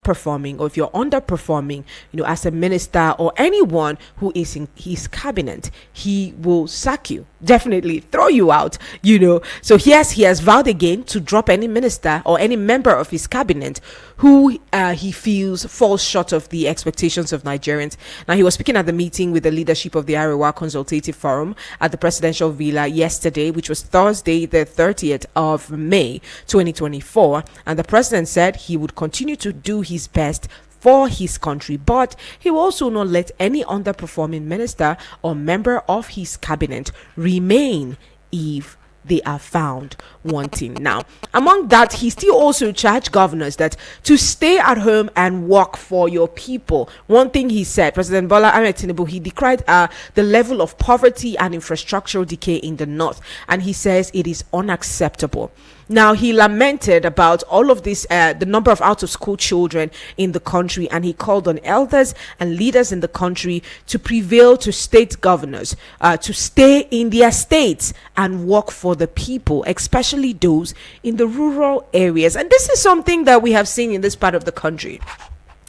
performing, or if you're underperforming, as a minister or anyone who is in his cabinet, he will sack you, definitely throw you out, So he has vowed again to drop any minister or any member of his cabinet who he feels falls short of the expectations of Nigerians. Now, he was speaking at the meeting with the leadership of the Arewa Consultative Forum at the Presidential Villa yesterday, which was Thursday, the 30th of May, 2024. And the president said he would continue to do his best for his country, but he will also not let any underperforming minister or member of his cabinet remain if they are found wanting. Now, among that, he still also charged governors that to stay at home and work for your people. One thing he said, President Bola Ahmed Tinubu, he decried the level of poverty and infrastructural decay in the north, and he says it is unacceptable. Now, he lamented about all of this, the number of out-of-school children in the country, and he called on elders and leaders in the country to prevail to state governors to stay in their states and work for the people, especially those in the rural areas. And this is something that we have seen in this part of the country.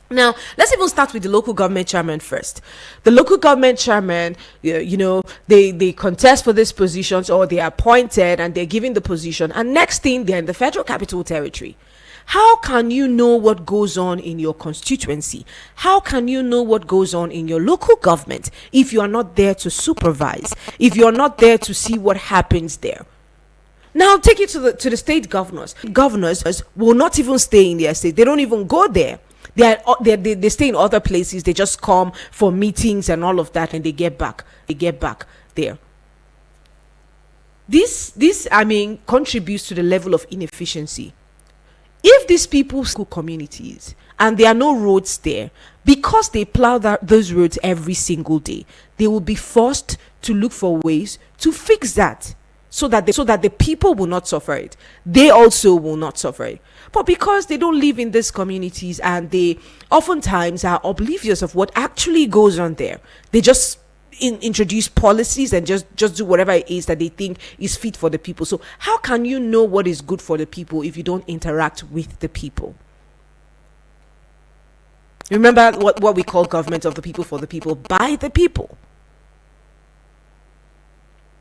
Now, let's even start with the local government chairman first. The local government chairman, they contest for these positions, or they are appointed and they're given the position. And next thing, they're in the Federal Capital Territory. How can you know what goes on in your constituency? How can you know what goes on in your local government if you are not there to supervise, if you're not there to see what happens there? Now, take it to the state governors. Governors will not even stay in their state. They don't even go there. They stay in other places. They just come for meetings and all of that, and they get back there. This contributes to the level of inefficiency. If these people school communities and there are no roads there, because they plow those roads every single day, they will be forced to look for ways to fix that, so that the people will not suffer it. They also will not suffer it. But because they don't live in these communities and they oftentimes are oblivious of what actually goes on there, they just introduce policies and just do whatever it is that they think is fit for the people. So how can you know what is good for the people if you don't interact with the people? Remember what we call government of the people, for the people, by the people.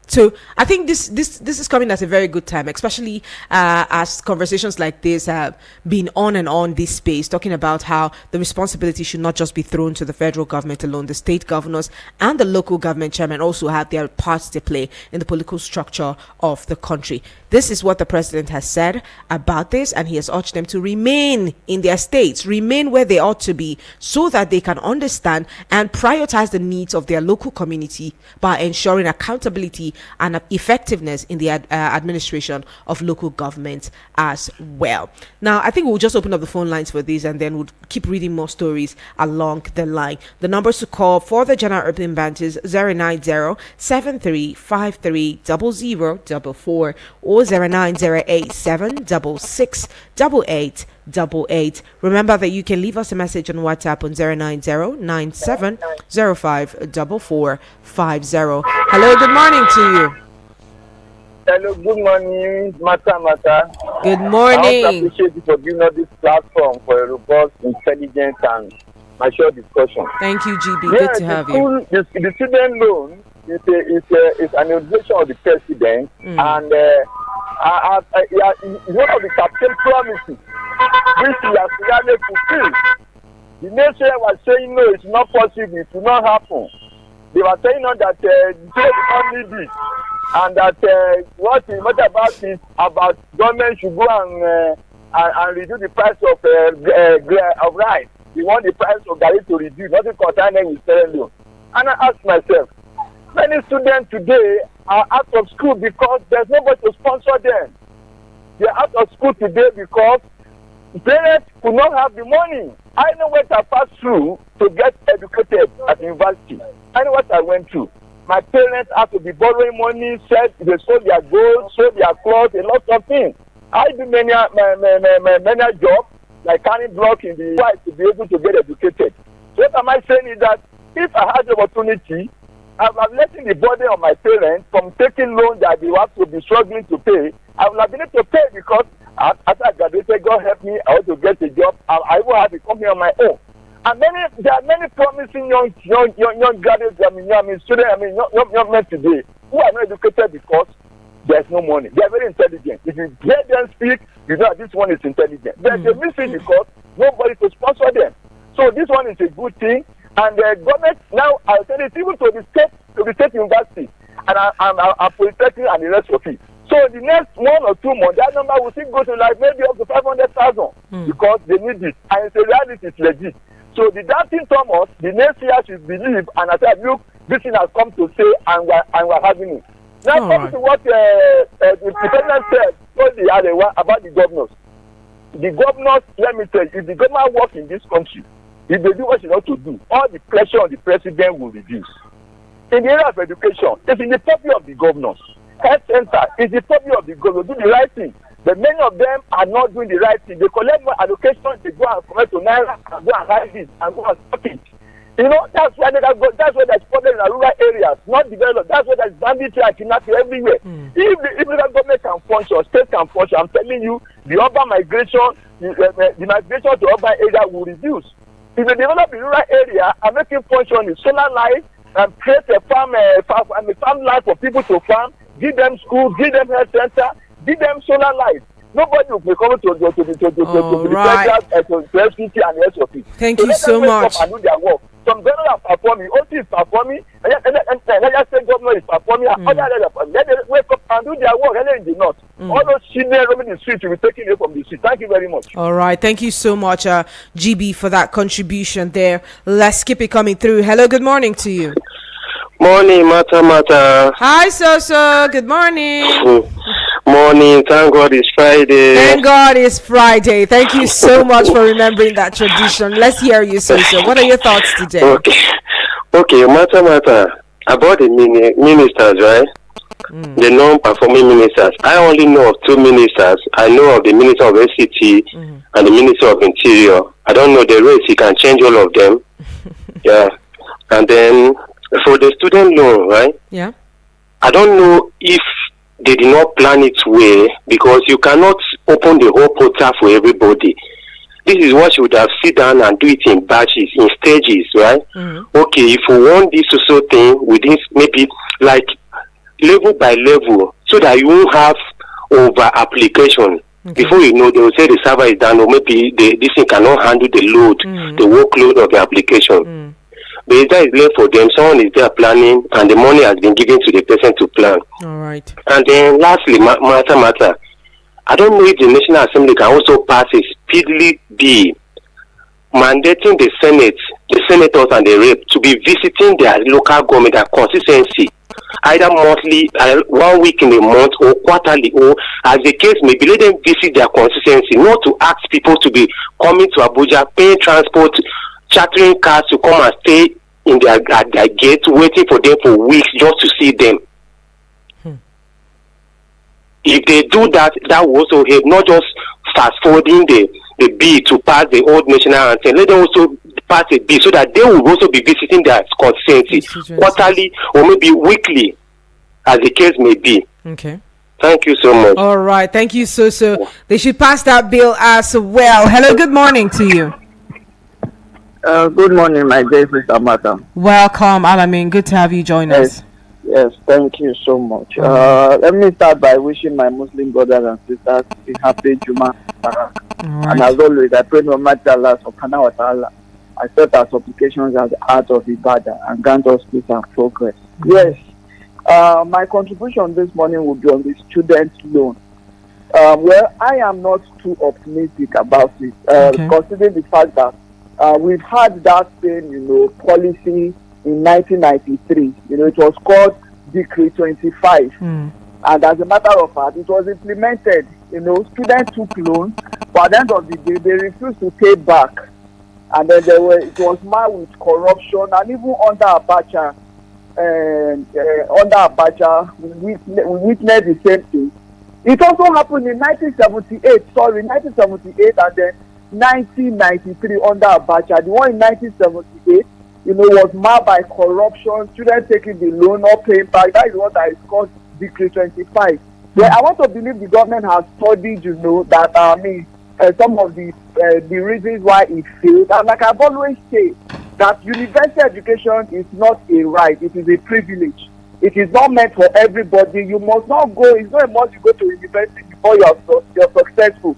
So I think this is coming at a very good time, especially as conversations like this have been on and on this space, talking about how the responsibility should not just be thrown to the federal government alone. The state governors and the local government chairman also have their parts to play in the political structure of the country. This is what the president has said about this, and he has urged them to remain in their states, remain where they ought to be, so that they can understand and prioritize the needs of their local community by ensuring accountability and effectiveness in the administration of local government as well. Now, I think we'll just open up the phone lines for this, and then we'll keep reading more stories along the line. The numbers to call for the General Urban Banters 090-7353-0044 or 09087668888. Remember that you can leave us a message on WhatsApp on 09097054450. Hello, good morning to you. Hello, good morning, Mata. Good morning. I appreciate you for giving us this platform for a robust, intelligent, and mature discussion. Thank you, GB. Good to have you. The student loan is an obligation of the president, and it's one of the campaign promises which he has really fulfilled. The nation was saying no, it's not possible, it will not happen. They were saying that they don't need it, and that what about is about government should go and reduce the price of rice. They want the price of garri to reduce, nothing concerning with student loan. And I ask myself, many students today are out of school because there's nobody to sponsor them. They're out of school today because parents could not have the money. I know what I passed through to get educated at university. I know what I went through. My parents had to be borrowing money, said they sold their gold, sold their clothes, a lot of things. I do many jobs, like carrying block in the white to be able to get educated. So what am I saying is that if I had the opportunity, I'm letting the burden of my parents from taking loans that they have to be struggling to pay. I would have been able to pay because After I graduated, God help me. I want to get a job. I even have a company on my own. And there are many promising young graduates. Students. Young men today who are not educated because there's no money. They are very intelligent. If you hear them speak, you know this one is intelligent. But they miss it because nobody to sponsor them. So this one is a good thing. And the government now, I'll tell it even to the state university, and I'm polytechnic and the rest of it. So the next 1 or 2 months, that number will still go to like maybe up to 500,000 because they need it, and it's a reality, it's legit. So the doubting Thomas, the next year should believe, and I said, look, this thing has come to say, and we're having it. Now, come to what the president said the other one about the governors. The governors, let me tell you, if the government work in this country, if they do what they ought to do, all the pressure on the president will reduce. In the area of education, it's in the purview of the governors. Health center is the purview of the governors. Do the right thing. But many of them are not doing the right thing. They collect more allocation, they go and collect to Naira, and go and hide it, and go and stop it. You know, that's why there's problem in the rural areas, not developed. That's why there's banditry and kidnapping everywhere. If the government can function, state can function, I'm telling you, the urban migration, the migration to urban area will reduce. If they develop the rural area and make it function in solar light and create a farm land for people to farm, give them schools, give them health center, give them solar light. Nobody will be coming to the FCT and the rest of it. Thank you so much. And do their work. Some governors are performing, OT is performing, and let's say governor is performing, let them wake up and do their work, and then they not. All those children roaming the streets will be taken away from the street. Thank you very much. All right. Thank you so much, GB, for that contribution there. Let's keep it coming through. Hello, good morning to you. Morning, Mata. Hi, Soso. Good morning. Morning. Thank God it's Friday. Thank God it's Friday. Thank you so much for remembering that tradition. Let's hear you, Soso. What are your thoughts today? Okay, Mata. About the ministers, right? The non-performing ministers. I only know of 2 ministers. I know of the Minister of SCT and the Minister of Interior. I don't know the rest. He can change all of them. Yeah. And then for the student loan, right? Yeah. I don't know if they did not plan it well, because you cannot open the whole portal for everybody. This is what you would have sit down and do it in batches, in stages, right? Okay, if you want this social thing within maybe like level by level, so that you won't have over application. Before you know, they will say the server is down, or maybe this thing cannot handle the load, the workload of the application. But that is left for them. Someone is there planning, and the money has been given to the person to plan. All right. And then lastly, matter. I don't know if the National Assembly can also pass a speedily bill mandating the Senate, the senators and the rep to be visiting their local government, their constituency, either monthly, 1 week in a month, or quarterly, or as the case may be, let them visit their constituency, not to ask people to be coming to Abuja, paying transport, chartering cars to come and stay in at their gate, waiting for them for weeks just to see them. If they do that, that will also help, not just fast forwarding the bill to pass the old national anthem. Let them also pass a bill so that they will also be visiting their constituency quarterly or maybe weekly, as the case may be. Okay. Thank you so much. All right. Thank you, so. They should pass that bill as well. Hello, good morning to you. Good morning, my dear Mr. Mata. Welcome, Alamin. Good to have you join us. Yes, thank you so much. Let me start by wishing my Muslim brothers and sisters a happy Juma. Right. And as always, I pray no matter Allah subhanahu wa ta'ala, accept our supplications as the art of Ibadah and grant us peace and progress. Yes, my contribution this morning will be on the student loan. Well, I am not too optimistic about it, considering the fact that we've had that same, policy in 1993. It was called Decree 25. And as a matter of fact, it was implemented. Students took loans, but at the end of the day, they refused to pay back. And then it was marred with corruption, and even under Abacha, we witnessed the same thing. It also happened in 1978, and then 1993 under Abacha. The one in 1978, was marred by corruption, students taking the loan, not paying back. That is what is called Decree 25. Well, I want to believe the government has studied, that some of the reasons why it failed. And like I've always said, that university education is not a right; it is a privilege. It is not meant for everybody. You must not go. It's not a must you go to university before you're successful.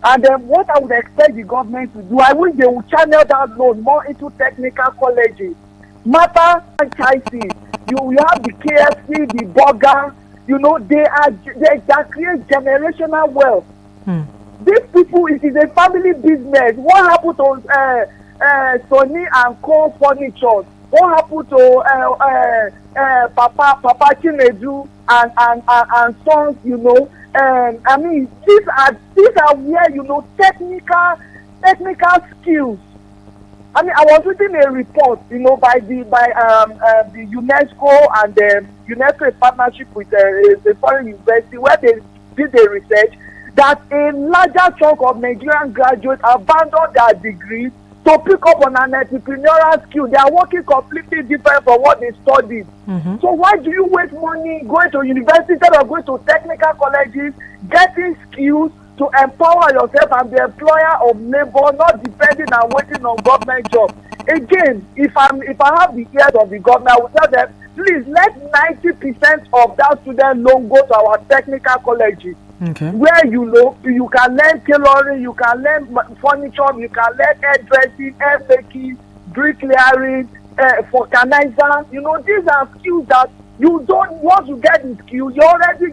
And then what I would expect the government to do, I wish they would channel that loan more into technical colleges. Matter franchises. You have the KFC, the burger. They create generational wealth. These people, it is a family business. What happened to Sony and Co furniture? What happened to Papa Chinedu and sons? These are where technical skills. I was reading a report, by the UNESCO and the UNESCO in partnership with a foreign university, where they did a research that a larger chunk of Nigerian graduates abandon their degrees to pick up on an entrepreneurial skill. They are working completely different from what they studied. So why do you waste money going to university instead of going to technical colleges, getting skills to empower yourself and be employer of labor, not depending and waiting on government jobs? Again, if I have the ears of the government, I will tell them, please let 90% of that student loan go to our technical colleges. Okay. Where you can learn tailoring, you can learn furniture, you can learn hairdressing, hair making, bricklaying, vulcanizer. These are skills that you don't want to get the skill. You already,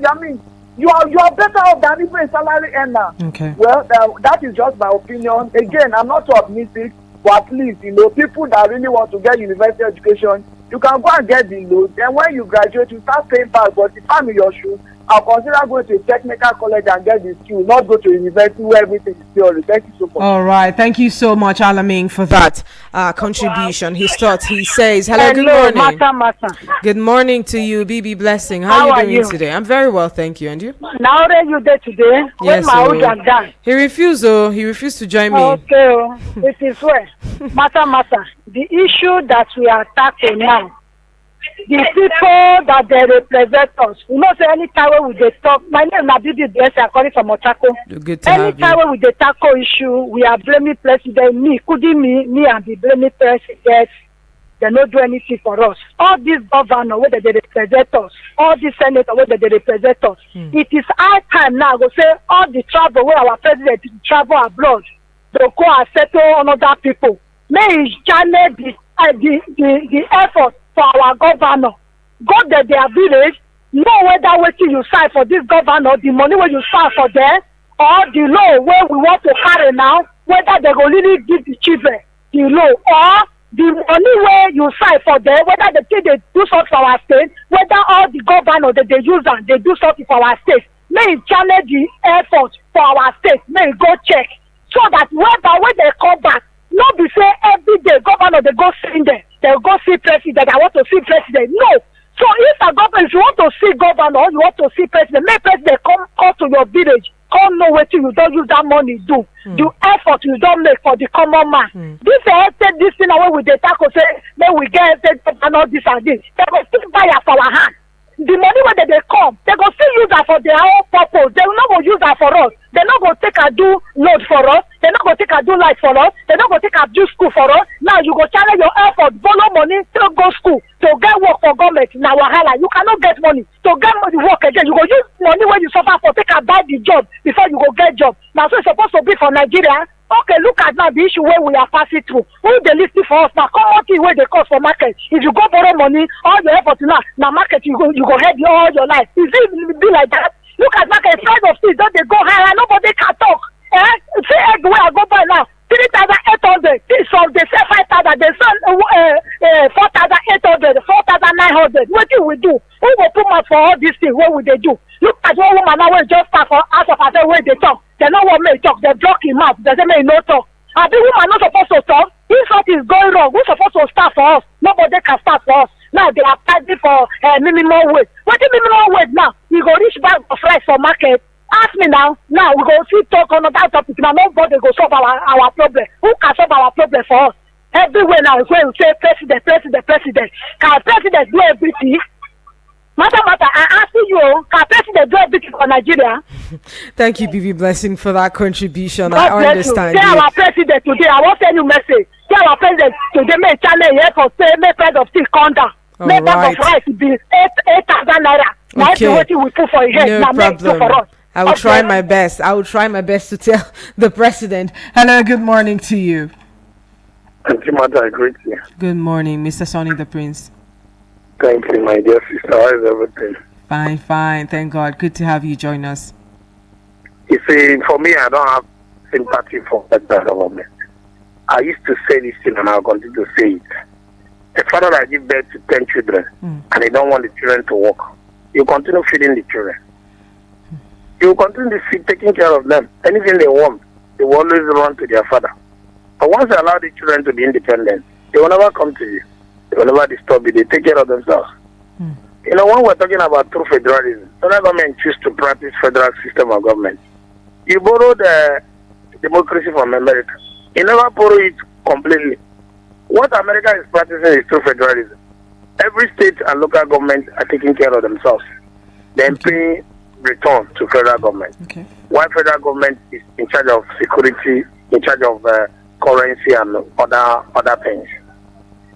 you are better off than even a salary earner. Okay. Well, that is just my opinion. Again, I'm not too optimistic, but at least people that really want to get university education, you can go and get the loan. Then when you graduate, you start paying back. But if I'm in your shoes, I'll consider going to a technical college and get the skill, not go to university where everything is theory. Thank you so much. All right. Thank you so much, Alaming, for that contribution. His thoughts. He says, hello, good morning. Mata. Good morning to you, BB Blessing. How are you doing today? I'm very well, thank you. And you? Now that you there today, Yes, done. He refused to join me. Okay, it is where. Mata. The issue that we are tackling now, the people that they represent us, say anytime we dey talk, my name is Bibi Blessing, I'm calling from Otako. Good to have you. Anytime we dey tackle issue, we are blaming president, me and the blaming president. They don't do anything for us. All these governors, whether they represent us, all these senators, whether they represent us, it is our time now to say all the travel where our president travel abroad, they go and settle on other people. May he channel the effort for our governor. Go to their village, know whether waiting you sign for this governor, the money where you sign for them, or the law where we want to carry now, whether they go really give the children the law, or the money where you sign for them, whether they do something for our state, whether all the governors that they use and they do something for our state. May it channel the effort for our state, may it go check, so that when they come back, not be say every day governor they go see them, they go see president, I want to see president. No. So if if you want to see governor or you want to see president, make president come to your village, come know what you don't use that money do. The effort you don't make for the common man. This thing away with the tackle say, then we get and all this and this. They go still buy it for our hand. The money when they come, they go still use that for their own purpose. They will not go use that for us. They're not going to take and do load for us. They're not going to take and do light for us. They're not going to take and do school for us. Now you go channel your effort, borrow money, still go school to get work for government. Now wahala, you cannot get money to get money work again. You go use money when you suffer for take and buy the job before you go get job. Now so it's supposed to be for Nigeria. Okay, look at now the issue where we are passing through. Who they listing for us now? Commodity where they cost for market. If you go borrow money, all your effort now market you go head all your life. Is it be like that? Look at market, price of things, don't they go higher? Nobody can talk. See egg where I go by now, 3,800. So they say 5,000. They sell 4,800, 4,900. What do we do? Who will put much for all these things? What will they do? Look at one woman now will just start for out of her where they talk. They know what may talk. They block him out. They say may no talk. And the woman not supposed to talk. If something is going wrong, who's supposed to start for us? Nobody can start for us. Now they are fighting for minimum wage. What is minimum wage now? We go reach back of rice for market. Ask me now. Now we go see talk on that topic. Now nobody go solve our problem. Who can solve our problem for us? Everywhere now is where we say president. Can president do everything? Mata, I ask you, can President do everything for Nigeria? Thank you, Bibi Blessing, for that contribution. God I bless understand. you. Tell our president today, I want to send you a message. Tell our president today, make channel here for say, make price of things come down. Make bag of rice be 8,000 naira. Okay. What we put for your head. No problem. For us. I will try my best. I will try my best to tell the president. Hello, good morning to you. Auntie Mata, I greet you. Good morning, Mr. Sonny the Prince. Thank you, my dear sister. How is everything? Fine, fine. Thank God. Good to have you join us. You see, for me, I don't have sympathy for federal government. I used to say this thing and I'll continue to say it. A father that gives birth to 10 children and he don't want the children to work, you continue feeding the children. You continue to feed, taking care of them. Anything they want, they will always run to their father. But once you allow the children to be independent, they will never come to you. They will never disturb you. They take care of themselves. You know, when we're talking about true federalism, federal government choose to practice federal system of government. You borrow the democracy from America. You never borrow it completely. What America is practicing is true federalism. Every state and local government are taking care of themselves. Then pay return to federal government. While federal government is in charge of security, in charge of currency and other things.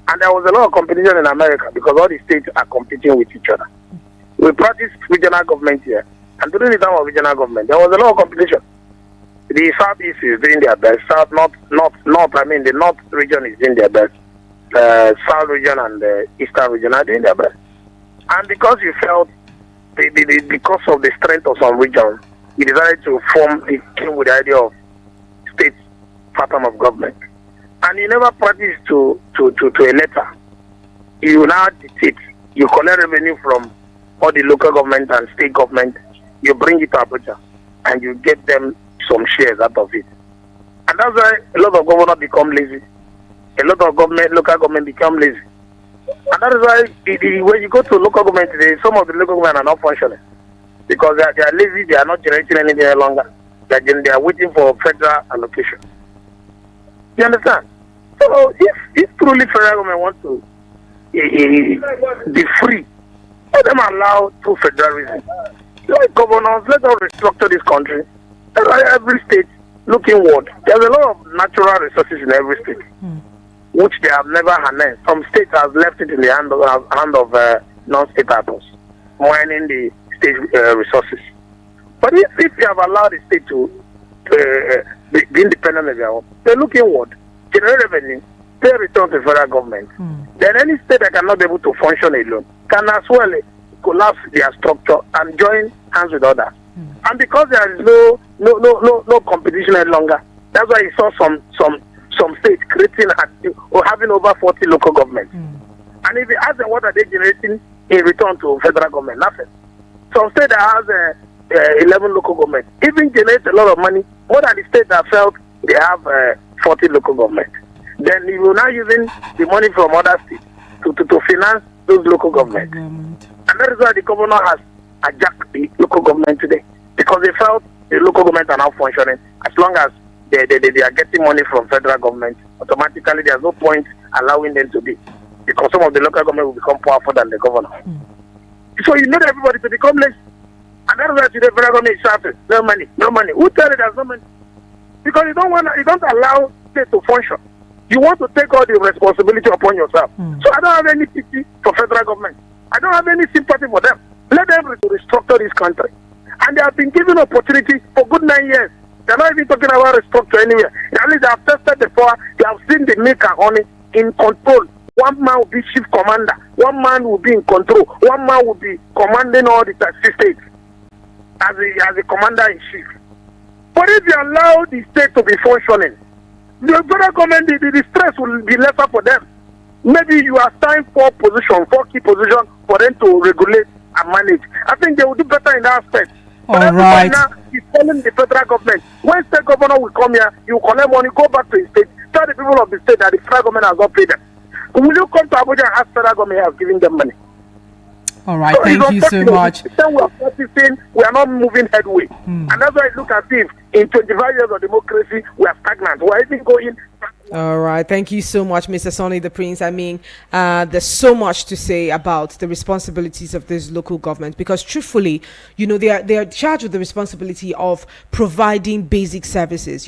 And there was a lot of competition in America because all the states are competing with each other. We practice regional government here. And during the time of regional government, there was a lot of competition. The Southeast is doing their best. The North region is doing their best. South region and the Eastern region are doing their best. And because you felt, because of the strength of some regions, you decided to came with the idea of state pattern of government. And you never practice to a letter. You now dictate. You collect revenue from all the local government and state government. You bring it to Abuja and you get them some shares out of it. And that's why a lot of governors become lazy. A lot of local government become lazy. And that is why when you go to local government today, some of the local government are not functioning. Because they are lazy, they are not generating anything any longer. They are waiting for federal allocation. You understand? So if truly federal government wants to be free, let them allow true federalism. Like governors, let us restructure this country. Every state look inward. There's a lot of natural resources in every state, which they have never harnessed. Some states have left it in the hand of non-state actors, mining the state resources. But if you have allowed the state to be independent of their own, they look inward, generate revenue, pay return to federal government. Then any state that cannot be able to function alone can as well collapse their structure and join hands with others. And because there is no competition any longer, that's why you saw some states creating or having over 40 local governments. And if you ask them what are they generating in return to federal government, nothing. Some state that has 11 local governments even generate a lot of money, more than the state that felt they have 40 local governments. Then you are now using the money from other states to finance those local governments. And that is why the governor has hijacked the local government today. Because they felt the local government are now functioning. As long as they are getting money from federal government, automatically there's no point allowing them to be. Because some of the local government will become powerful than the governor. So you need everybody to become less. And that is why today federal government is shouting, no money, no money. Who tell you there's no money? Because you don't allow state to function. You want to take all the responsibility upon yourself. So I don't have any pity for federal government. I don't have any sympathy for them. Let them restructure this country. And they have been given opportunity for good 9 years. They're not even talking about restructure anywhere. At least they have tested before. They have seen the milk and honey in control. One man will be chief commander. One man will be in control. One man will be commanding all the 36 states as a commander-in-chief. But if you allow the state to be functioning, the federal government, the stress will be lesser for them. Maybe you assign 4 key positions for them to regulate and manage. I think they will do better in that aspect. But everybody now is telling the federal government, when state governor will come here, you collect money, go back to the state, tell the people of the state that the federal government has not paid them. Will you come to Abuja and ask federal government has given them money? All right, so thank you so much. We are practicing, we are not moving headway. And that's why I look at it, in 25 years of democracy, we are stagnant. We are even going backwards. All right. Thank you so much, Mr. Sonny the Prince. I mean, there's so much to say about the responsibilities of this local government because, truthfully, they are charged with the responsibility of providing basic services.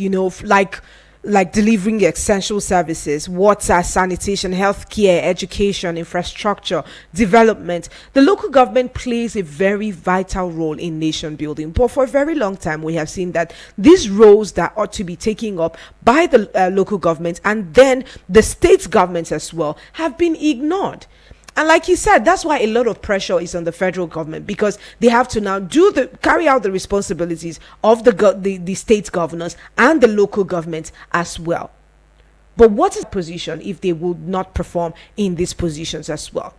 Like delivering essential services, water, sanitation, healthcare, education, infrastructure, development. The local government plays a very vital role in nation building. But for a very long time, we have seen that these roles that ought to be taken up by the local government and then the state governments as well have been ignored. And like you said, that's why a lot of pressure is on the federal government because they have to now carry out the responsibilities of the state governors and the local government as well. But what is the position if they would not perform in these positions as well?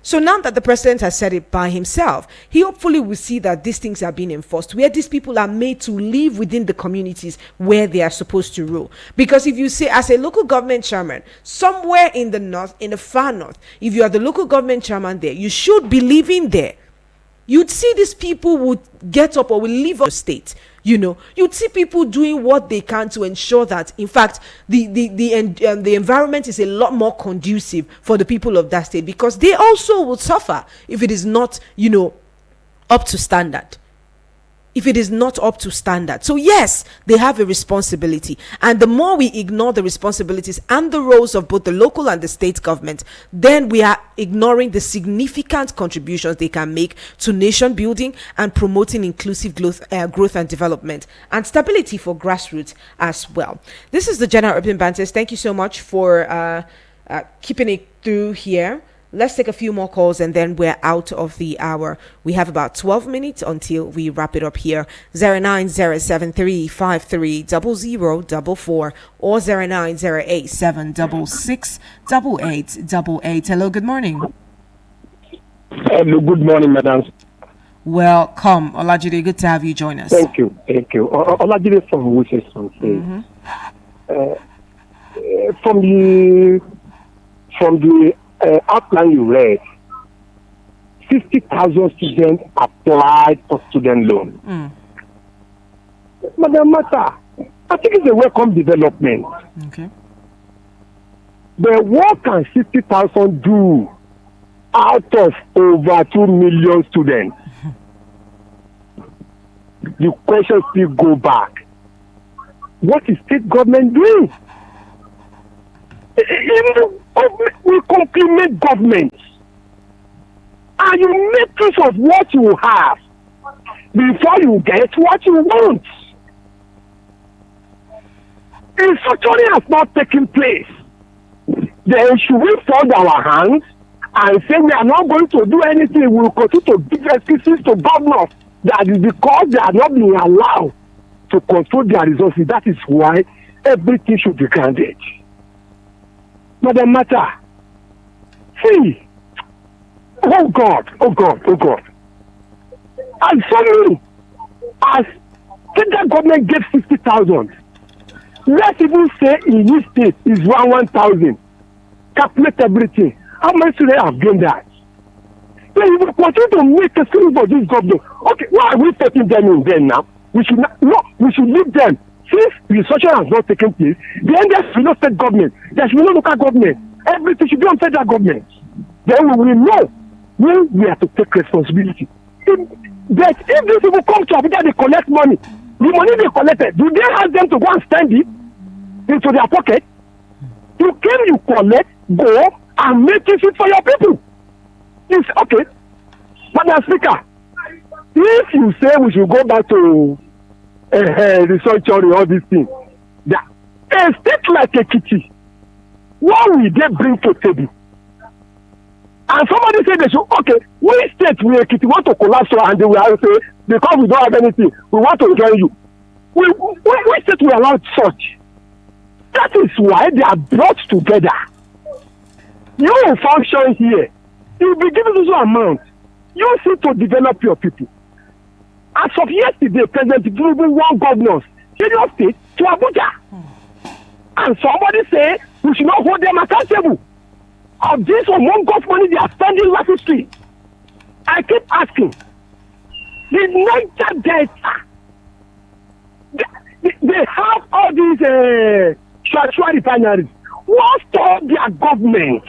So now that the president has said it by himself, he hopefully will see that these things are being enforced, where these people are made to live within the communities where they are supposed to rule. Because if you say, as a local government chairman, somewhere in the north, in the far north, if you are the local government chairman there, you should be living there. You'd see these people would get up or will leave the state. You'd see people doing what they can to ensure that, in fact, the environment is a lot more conducive for the people of that state because they also will suffer if it is not, up to standard. If it is not up to standard. So yes, they have a responsibility. And the more we ignore the responsibilities and the roles of both the local and the state government, then we are ignoring the significant contributions they can make to nation building and promoting inclusive growth and development and stability for grassroots as well. This is the General Urban Banters. Thank you so much for keeping it through here. Let's take a few more calls and then we're out of the hour. We have about 12 minutes until we wrap it up here. 09073530044 or 09087668888. Hello, good morning. Hello, good morning, madam. Welcome, Olajide. Good to have you join us. Thank you. Olajide from Worcester. From the outline you read, 50,000 students applied for student loan. Madam Mata, I think it's a welcome development. Okay. But what can 50,000 do out of over 2 million students? The question still go back. What is state government doing? We compliment government and you make use of what you have before you get what you want. Restructuring has not taken place. Then should we fold our hands and say we are not going to do anything? We will continue to give excuses to governors that is because they are not being allowed to control their resources. That is why everything should be granted. Madam Mata, see, oh God. And suddenly, as federal government gave 50,000, let's even say in this state is 1,000. Calculate everything. How much do they have gained that? Then you will continue to make a scheme for this government. Okay, why are we taking them in then now? We should leave them. Since restructuring has not taken place, then there should be no state government, there should be no local government. Everything should be on federal government. Then we will know when we have to take responsibility. But if these people come to Abuja, they collect money. The money they collected, do they ask them to go and spend it into their pocket? You came, you collect, go and make it fit for your people. It's okay. Madam Speaker, if you say we should go back to restructuring all these things, a state like Ekiti, what will they bring to table? And somebody said they should, okay, we state we Ekiti want to collapse and they will say, because we don't have anything, we want to join you. We state we allow such. That is why they are brought together. You will function here. You will be given this amount. You need to develop your people. As of yesterday, President Tinubu won governors, senior state, to Abuja. And somebody say we should not hold them accountable. Of this among money they are spending lavishly. I keep asking, the Niger Delta, they have all these Shashua refineries. What told their government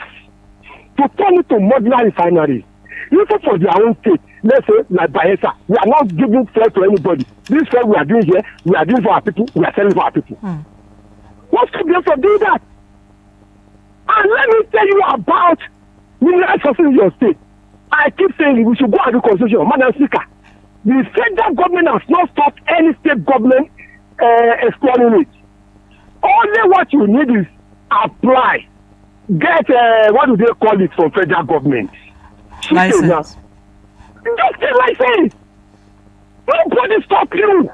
to turn it to modular refineries? Even for their own state, let's say like Bayelsa, we are not giving fuel to anybody. This fuel we are doing here, we are doing for our people, we are selling for our people. What stopped them from doing that? And let me tell you about mineral resources in your state. I keep saying we should go and do constitution. Madam Speaker, the federal government has not stopped any state government exploring it. Only what you need is apply. Get, what do they call it from federal government? License. Just a license. Nobody stop you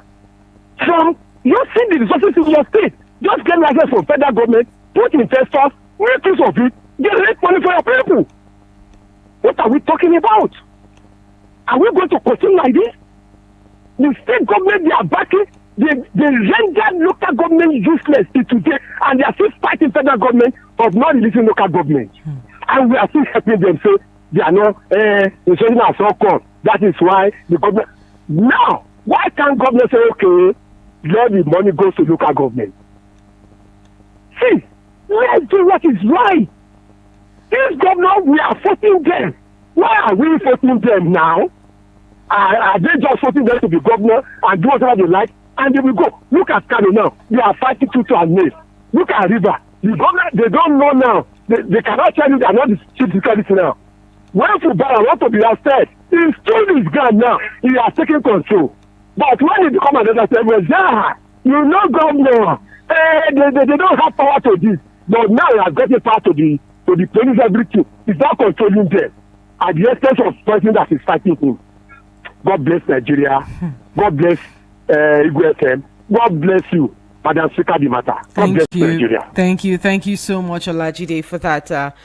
from using the resources in your state. Just get license from federal government, put investors, make use of it, generate money for your people. What are we talking about? Are we going to continue like this? The state government, they are backing, they rendered local government useless till today, and they are still fighting federal government of not releasing local government. And we are still helping them say they are not, insurance has not come. That is why the government. Now, why can't government say, okay, let the money go to local government? See, let's do what is right. This governor, we are voting them. Why are we voting them now? Are they just voting them to be governor and do whatever they like? And they will go. Look at Kano now. They are fighting tooth and nail. Look at River. The governor, they don't know now. They cannot tell you they are not the chief security now. When Fubara want to be arrested, he stood his ground now. He has taken control. But when he become another state, you know governor. They don't have power to this. But now he has gotten power to the police, everything. He's not controlling them. At the expense of person that is fighting him. God bless Nigeria. God bless Igwe FM. God bless you, Madam Speaker, the matter. God bless Nigeria. Thank you so much, Olajide, for that